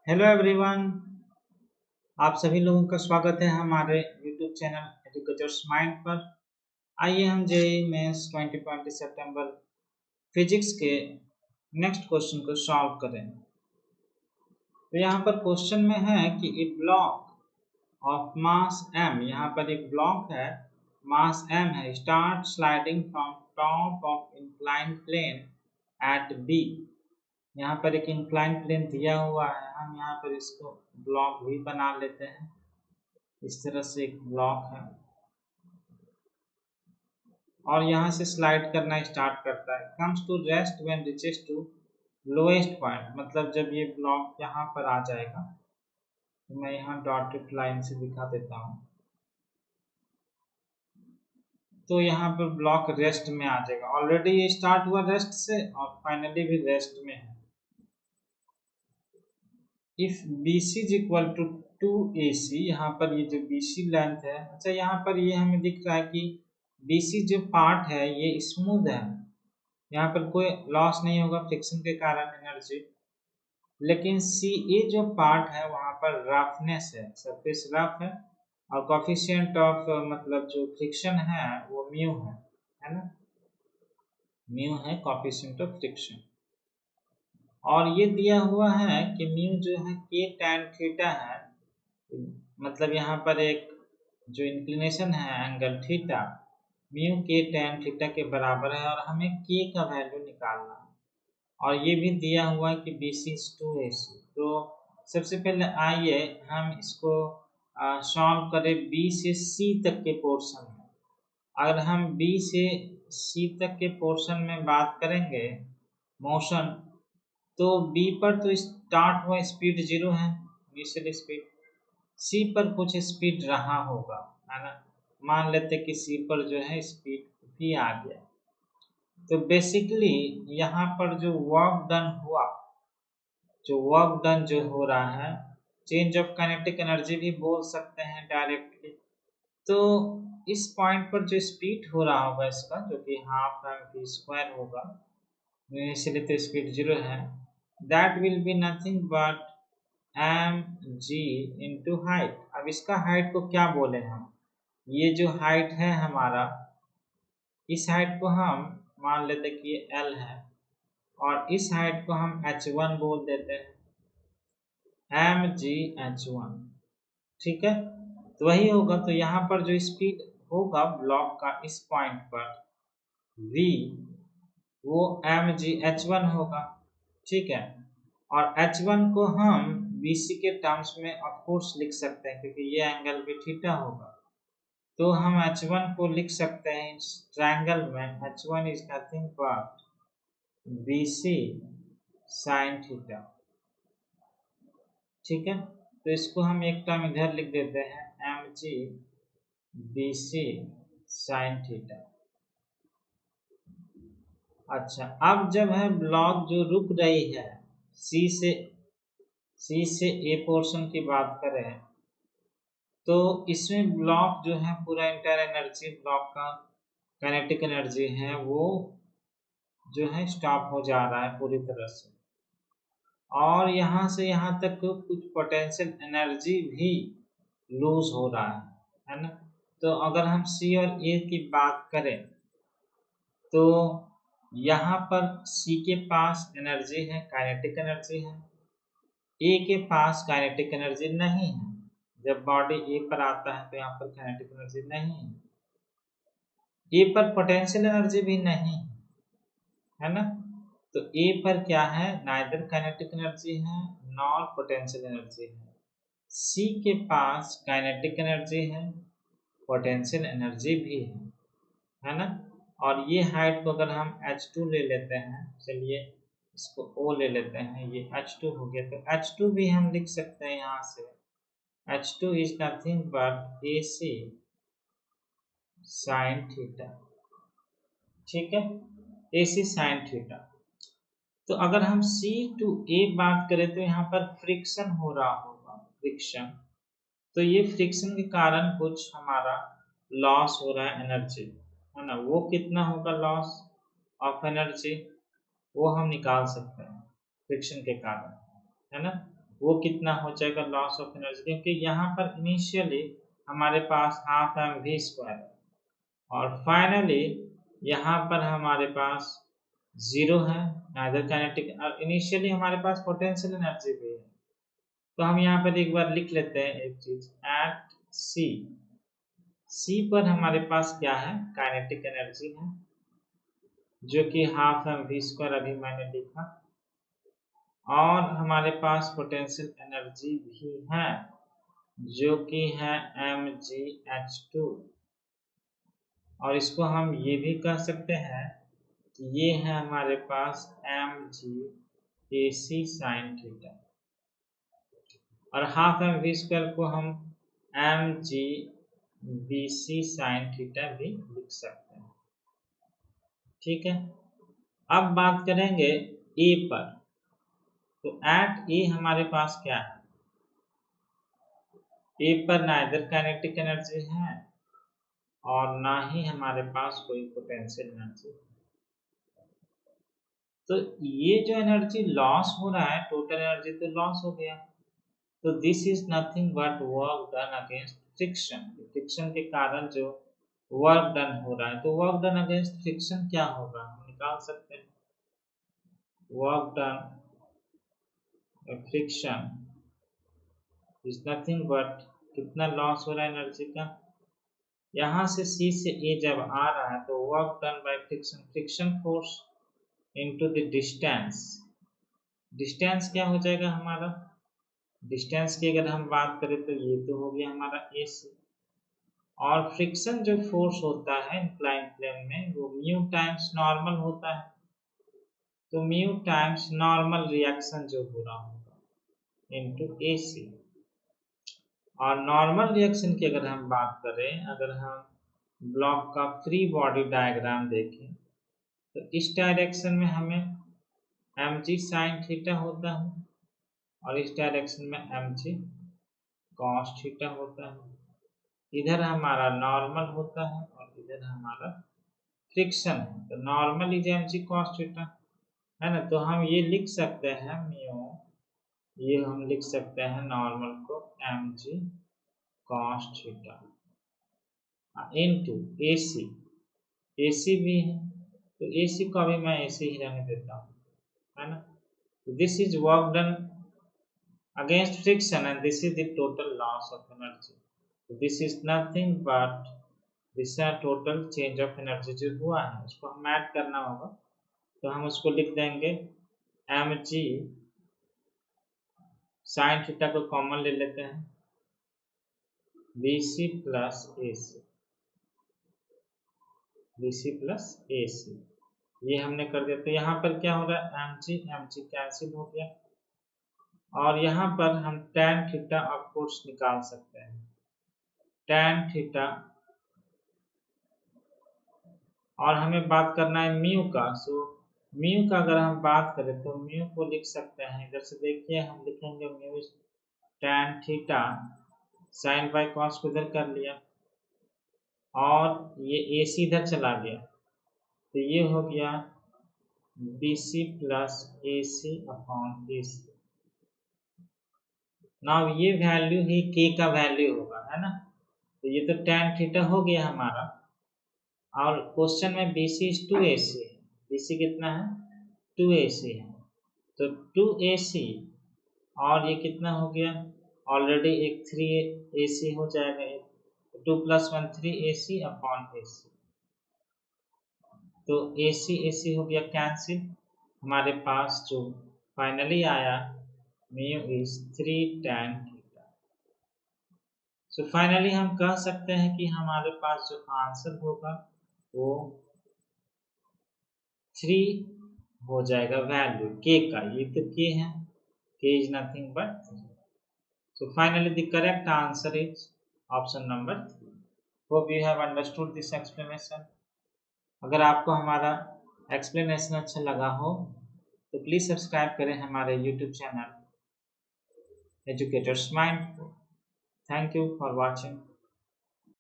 Hello everyone. आप सभी लोगों का स्वागत है हमारे यूट्यूब चैनल एजुकेटर्स माइंड पर। आइए हम जेईई मेंस 2020 सितंबर फिजिक्स के नेक्स्ट क्वेश्चन को सॉल्व करें। तो यहाँ पर क्वेश्चन में है कि a block of mass m, यहाँ पर एक ब्लॉक है, मास m है, start sliding from top of inclined plane at b। यहाँ पर एक इंक्लाइन प्लेन दिया हुआ है, हम यहाँ पर इसको ब्लॉक भी बना लेते हैं। इस तरह से एक ब्लॉक है और यहाँ से स्लाइड करना स्टार्ट करता है। Comes to rest when reaches to lowest point, मतलब जब ये ब्लॉक यहाँ पर आ जाएगा, तो मैं यहाँ डॉटेड लाइन से दिखा देता हूँ। तो यहाँ पर ब्लॉक रेस्ट में आ जाएगा। ऑलरेडी ये स्टार्ट हुआ रेस्ट से और फाइनली भी रेस्ट में है। If BC is equal to 2AC, यहाँ पर ये जो BC लेंथ है, अच्छा यहाँ पर ये हमें दिख रहा है कि BC जो पार्ट है ये स्मूथ है, यहाँ पर कोई लॉस नहीं होगा फ्रिक्शन के कारण एनर्जी। लेकिन CA जो पार्ट है वहाँ पर रफनेस है, सरफेस रफ है और कोफिशिएंट ऑफ मतलब जो फ्रिक्शन है वो म्यू है ना, म्यू है कोफिशिएंट ऑफ फ्रिक्शन। और ये दिया हुआ है कि म्यू जो है K tan थीटा है, मतलब यहाँ पर एक जो इंक्लिनेशन है angle theta, mu K tan theta के बराबर है और हमें K का वैल्यू निकालना है। और ये भी दिया हुआ है कि BC is 2AC। तो सबसे पहले आइए हम इसको सॉल्व करें B से C तक के पोर्शन में। अगर हम B से C तक के पोर्शन में बात करेंगे मोशन, तो B पर तो स्टार्ट हुआ स्पीड 0 है, इनिशियल स्पीड। C पर कुछ स्पीड रहा होगा, है ना, मान लेते कि C पर जो है स्पीड भी आ गया। तो बेसिकली यहाँ पर जो वर्क डन हुआ, जो हो रहा है, चेंज ऑफ काइनेटिक एनर्जी भी बोल सकते हैं डायरेक्टली। तो इस पॉइंट पर जो स्पीड हो रहा होगा इसका, जो कि हाफ mv² होगा, इनिशियली तो स्पीड 0 है, that will be nothing but mg into height. अब इसका हाइट को क्या बोले हम, ये जो हाइट है हमारा, इस हाइट को हम मान लेते कि ये L है और इस हाइट को हम h1 बोल देते हैं, mgh1। ठीक है, तो वही होगा। तो यहाँ पर जो स्पीड होगा ब्लॉक का इस पॉइंट पर v, वो mgh1 होगा। ठीक है, और h1 को हम BC के टर्म्स में ऑफ कोर्स लिख सकते हैं क्योंकि ये एंगल भी थीटा होगा। तो हम h1 को लिख सकते हैं इस ट्रायंगल में, h1 is nothing but BC sin theta. ठीक है, तो इसको हम एक टर्म इधर लिख देते हैं, mg BC sin थीटा। अच्छा, अब जब है ब्लॉक जो रुक रही है C से A पोर्शन की बात करें, तो इसमें ब्लॉक जो है पूरा इंटायर एनर्जी, ब्लॉक का काइनेटिक एनर्जी है वो जो है स्टॉप हो जा रहा है पूरी तरह से। और यहाँ से यहाँ तक कुछ पोटेंशियल एनर्जी भी लूज हो रहा है ना। तो अगर हम C और A की बात करें तो यहाँ पर C के पास एनर्जी है, काइनेटिक एनर्जी है, A के पास काइनेटिक एनर्जी नहीं है। जब बॉडी A पर आता है तो यहाँ पर काइनेटिक एनर्जी नहीं है, A पर पोटेंशियल एनर्जी भी नहीं है ना। तो A पर क्या है, नाइदर काइनेटिक एनर्जी है नॉर पोटेंशियल एनर्जी है। C के पास काइनेटिक एनर्जी है, पोटेंशियल एनर्जी भी है ना। और ये हाइट को अगर हम h2 ले लेते हैं, चलिए इसको O ले लेते हैं, ये h2 हो गया, तो h2 भी हम लिख सकते हैं यहाँ से, h2 is nothing but AC sin theta. ठीक है, AC sin थीटा। तो अगर हम C to A बात करें तो यहाँ पर फ्रिक्शन हो रहा होगा, फ्रिक्शन। तो ये फ्रिक्शन के कारण कुछ हमारा लॉस हो रहा है एनर्जी, है ना। वो कितना होगा लॉस ऑफ एनर्जी, वो हम निकाल सकते हैं फ्रिक्शन के कारण, है ना। वो कितना हो जाएगा लॉस ऑफ एनर्जी, क्योंकि यहाँ पर इनिशियली हमारे पास हाफ एम वी स्क्वायर है और फाइनली यहाँ पर हमारे पास 0 है नाइदर काइनेटिक, और इनिशियली हमारे पास पोटेंशियल एनर्जी भी है। तो हम यहाँ पर एक बार लिख लेते हैं एक चीज, एट सी पर हमारे पास क्या है, काइनेटिक एनर्जी है जो कि हाफ एम वी स्क्वायर अभी मैंने लिखा, और हमारे पास पोटेंशियल एनर्जी भी है जो कि है mgh2, और इसको हम ये भी कह सकते हैं कि ये है हमारे पास mg sin थीटा, और हाफ एम वी स्क्वायर को हम mg sin थीटा भी लिख सकते हैं। ठीक है, अब बात करेंगे ए पर। तो एट ए हमारे पास क्या है, ए पर नाइदर काइनेटिक एनर्जी है और ना ही हमारे पास कोई पोटेंशियल एनर्जी है। तो ये जो एनर्जी लॉस हो रहा है, टोटल एनर्जी तो लॉस हो गया, तो this is nothing but work done against friction. Friction के कारण जो वर्क डन हो रहा है, तो वर्क डन अगेंस्ट फ्रिक्शन क्या होगा, हम निकाल सकते हैं। Work done friction is nothing but, कितना लॉस हो रहा है एनर्जी का, यहाँ से सी से ए जब आ रहा है तो work done by friction, friction force into the distance. Distance क्या हो जाएगा हमारा, डिस्टेंस की अगर हम बात करें तो ये तो हो गया हमारा ए से, और फ्रिक्शन जो फोर्स होता है इंक्लाइन प्लेन में वो म्यू टाइम्स नॉर्मल होता है, तो म्यू टाइम्स नॉर्मल रिएक्शन जो हो रहा होगा इनटू ए सी। और नॉर्मल रिएक्शन की अगर हम बात करें, अगर हम ब्लॉक का फ्री बॉडी डायग्राम देखें तो इस डायरेक्शन में हमें mg sin थीटा होता है और इस डायरेक्शन में mg cos थीटा होता है। इधर हमारा नॉर्मल होता है और इधर हमारा फ्रिक्शन है, तो normal is mg cos theta है ना। तो हम ये लिख सकते हैं म्यू, ये हम लिख सकते हैं नॉर्मल को mg cos theta into AC, AC भी है तो AC को अभी मैं ऐसे ही रहने देता हूँ, है ना। This is work done against friction and this is the total loss of energy. So this is nothing but this is total change of energy जो हुआ है उसको हम ऐड करना होगा, तो हम उसको लिख देंगे mg sin थीटा को कॉमन ले लेते हैं, bc प्लस AC, ये हमने कर दिया। तो यहाँ पर क्या हो रहा है, mg कैंसिल हो गया, और यहाँ पर हम tan थीटा ऑफ कोर्स निकाल सकते हैं, tan थीटा, और हमें बात करना है म्यू का। सो म्यू का अगर हम बात करें तो म्यू को लिख सकते हैं, इधर से देखिए हम लिखेंगे mu tan theta sine by cos को इधर कर लिया और ये AC इधर चला गया, तो ये हो गया BC plus AC upon AC। Now ये वैल्यू ही K का वैल्यू होगा, है ना। तो ये तो tan थीटा हो गया हमारा, और क्वेश्चन में BC इज 2AC है, BC कितना है 2AC है, तो 2AC और ये कितना हो गया, ऑलरेडी एक 3AC हो जाएगा, 2 + 1 3AC अपॉन AC, तो AC हो गया कैंसिल, हमारे पास जो फाइनली आया mu is 3 tan theta. So finally हम कह सकते हैं कि हमारे पास जो आंसर होगा वो 3 हो जाएगा वैल्यू K का, ये तो K है, K is nothing but 3. So finally the correct answer is option number 3. Hope you have understood this explanation. अगर आपको हमारा एक्सप्लेनेशन अच्छा लगा हो तो प्लीज़ सब्सक्राइब करें हमारे यूट्यूब चैनल एजुकेटर्स माइंड को। Thank you for watching.